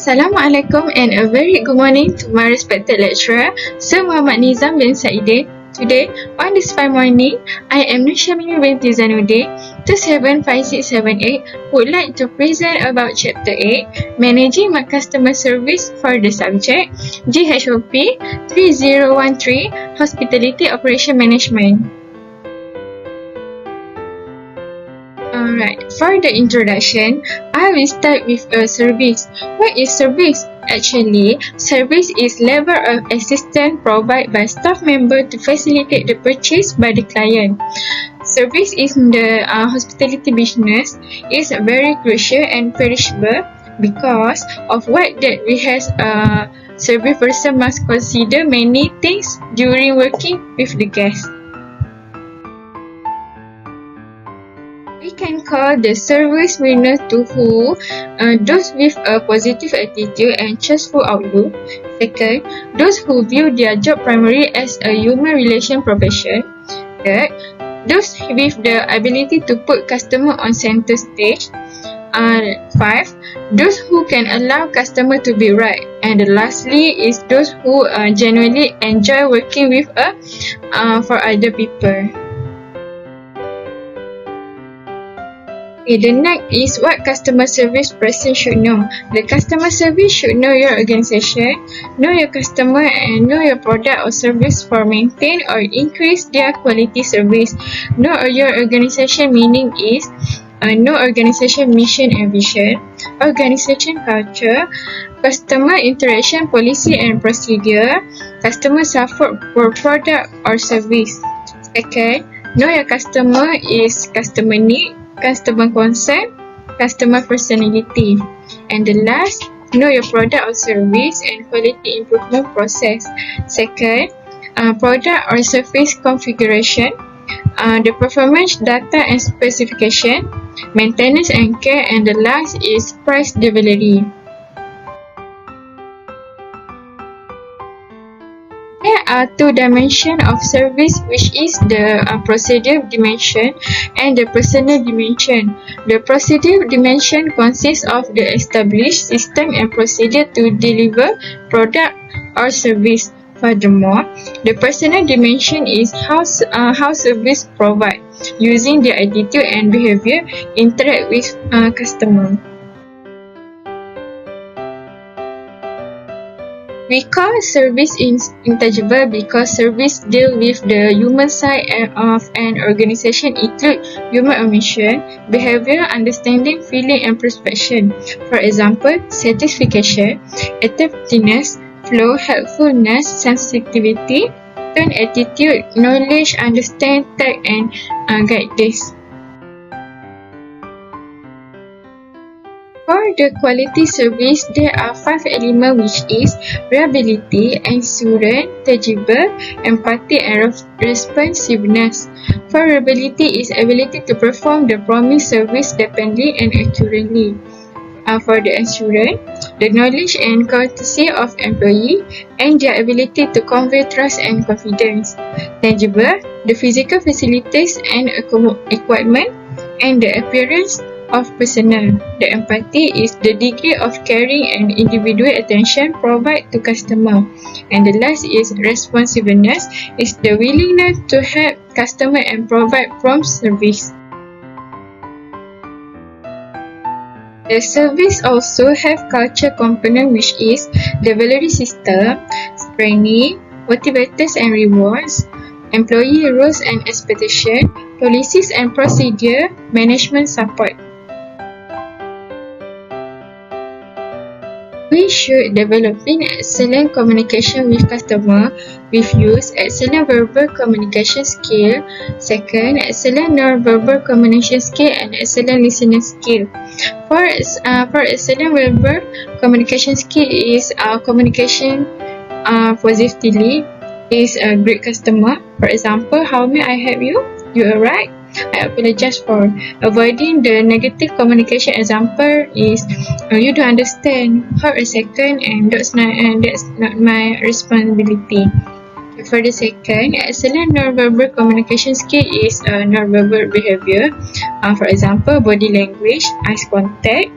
Assalamualaikum and a very good morning to my respected lecturer, Sir Muhammad Nizam bin Saidin. Today, on this fine morning, I am Nushamini binti Zanuddin, 275678, would like to present about Chapter 8, Managing My Customer Service for the subject GHOP3013, Hospitality Operation Management. Alright, for the introduction, I will start with a service. What is service? Actually, service is level of assistance provided by staff member to facilitate the purchase by the client. Service in the hospitality business is very crucial and perishable because of what that we has service person must consider many things during working with the guest. We can call the service winner to who those with a positive attitude and trustful outlook. Second, those who view their job primarily as a human relation profession. Third, those with the ability to put customer on center stage. 5, those who can allow customer to be right. And lastly is those who genuinely enjoy working with for other people. Okay, the next is what customer service person should know. The customer service should know your organization, know your customer, and know your product or service for maintain or increase their quality service. Know your organization meaning is know organization mission and vision, organization culture, customer interaction policy and procedure, customer support for product or service. Second, know your customer is customer need, customer concern, customer personality. And the last, know your product or service and quality improvement process. Second, product or service configuration, the performance data and specification, maintenance and care, and the last is price delivery. There are two dimensions of service, which is the procedure dimension and the personal dimension. The procedure dimension consists of the established system and procedure to deliver product or service. Furthermore, the personal dimension is how service provide, using their attitude and behavior interact with customer. We call service intangible because service deal with the human side of an organization, include human emotion, behavior, understanding, feeling, and perception. For example, satisfaction, attentiveness, flow, helpfulness, sensitivity, tone, attitude, knowledge, understand, tact, and guide this. For the quality service, there are 5 elements, which is reliability, assurance, tangible, empathy, and responsiveness. For reliability is ability to perform the promised service dependably and accurately. For the assurance, the knowledge and courtesy of employee and their ability to convey trust and confidence. Tangible, the physical facilities and equipment and the appearance of personnel. The empathy is the degree of caring and individual attention provided to customer. And the last is responsiveness, is the willingness to help customer and provide prompt service. The service also have culture component, which is the value system, training, motivators and rewards, employee roles and expectations, policies and procedure, management support. We should develop excellent communication with customer with use excellent verbal communication skill. Second, excellent non-verbal communication skill and excellent listening skill. For excellent verbal communication skill is communication positively, is a great customer. For example, how may I help you? You alright? I apologize for. Avoiding the negative communication example is you don't understand. Hold a second, and that's not my responsibility. For the second, excellent non-verbal communication skill is non-verbal behavior. For example, body language, eye contact,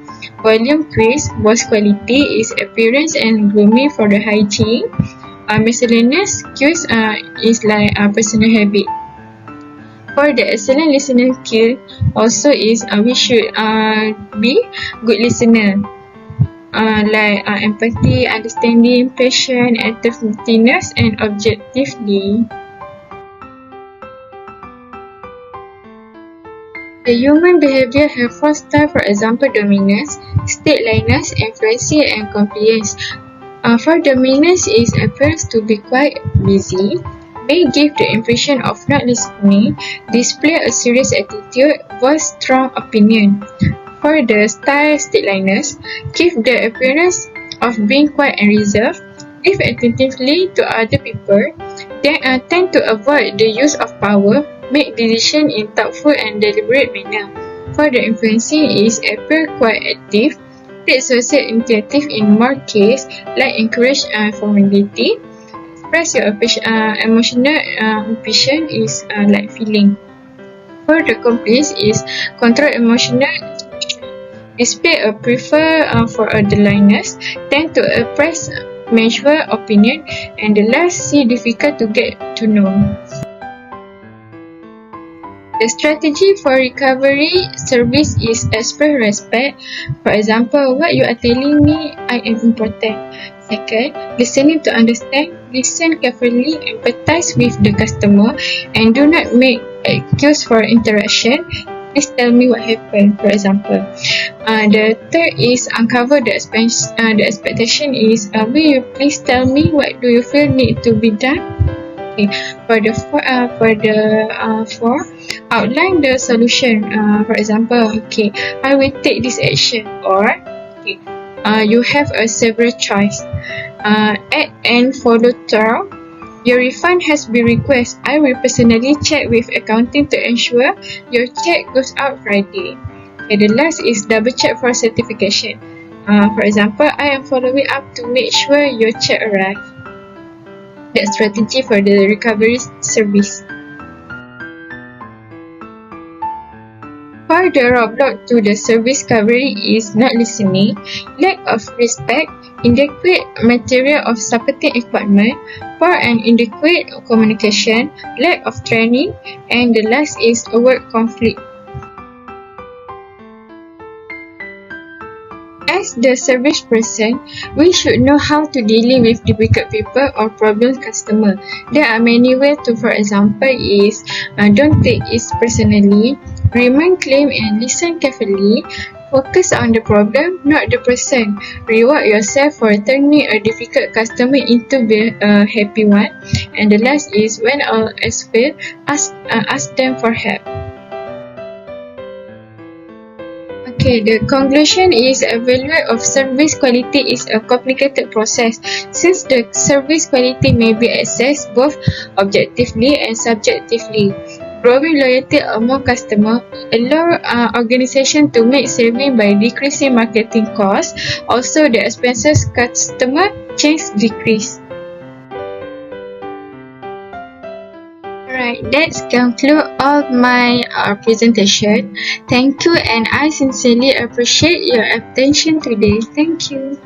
Volume quiz, boss quality is appearance and grooming for the hygiene. Miscellaneous cues is like personal habit. For the excellent listening skill also is we should be good listener. Like empathy, understanding, patience, attentiveness, and objectively. The human behavior have 4 styles, for example, dominance, stateliness, efficiency, and compliance. For dominance, it appears to be quite busy, may give the impression of not listening, display a serious attitude, voice strong opinion. For the style stateliness, give the appearance of being quiet and reserved, live attentively to other people, then tend to avoid the use of power, make decisions in thoughtful and deliberate manner. For the influencing is appear quite active, take social initiative in more case, like encourage formality, express your emotional ambition is like feeling. For the compliance is control emotional expression, display a prefer for a deliness, tend to express measure opinion, and the last see difficult to get to know. The strategy for recovery service is express respect. For example, what you are telling me, I am important. Second, listening to understand, listen carefully, empathize with the customer, and do not make excuse for interaction. Please tell me what happened, for example. The third is uncover the expectation is, will you please tell me what do you feel need to be done? Okay. For the four, outline the solution. For example, okay, I will take this action, or okay, you have several choice. Add and follow through. Your refund has been requested. I will personally check with accounting to ensure your check goes out Friday. Okay, the last is double check for certification. For example, I am following up to make sure your check arrives. That's strategy for the recovery service. For the roadblock to the service recovery is not listening, lack of respect, inadequate material of supporting equipment, poor and inadequate communication, lack of training, and the last is a work conflict. As the service person, we should know how to deal with difficult people or problem customer. There are many ways to, for example, is don't take it personally, remain calm and listen carefully, focus on the problem, not the person. Reward yourself for turning a difficult customer into a happy one. And the last is when all is failed, ask them for help. Okay, the conclusion is evaluation of service quality is a complicated process since the service quality may be assessed both objectively and subjectively. Growing loyalty among customers allow organization to make saving by decreasing marketing costs. Also, the expenses customer change decrease. Alright, that's conclude all my presentation. Thank you, and I sincerely appreciate your attention today. Thank you.